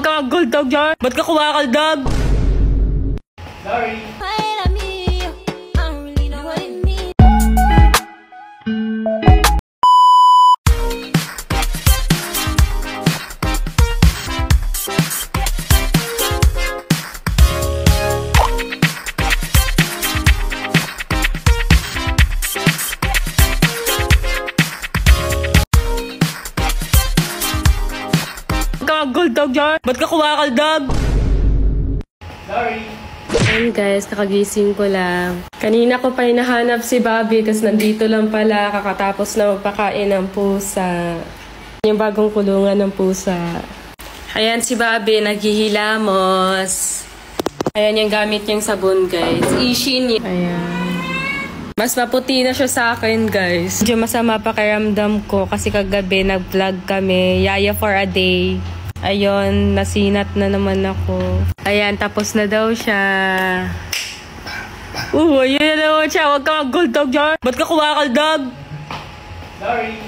ka gold dog dyan? Ba't ka kumakaldag? Sorry. Gold dog dyan? Ba't ka kumakaldag? Sorry. Ayun guys, kakagising ko lang. Kanina ko pa hinahanap si Bobby, tapos nandito lang pala kakatapos na magpakain ng pusa. Yung bagong kulungan ng pusa. Ayan si Bobby, naghihilamos. Ayan yung gamit niyang sabon guys. Ishin niya. Ayan. Mas maputi na siya sa akin guys. Medyo masama pakiramdam ko kasi kagabi nag-vlog kami. Yaya for a day. Ayun, nasinat na naman ako. Ayan, tapos na daw siya. Ayun na naman siya. Huwag ka mag-gold dog dyan. Ba't ka kumakaldag? Sorry.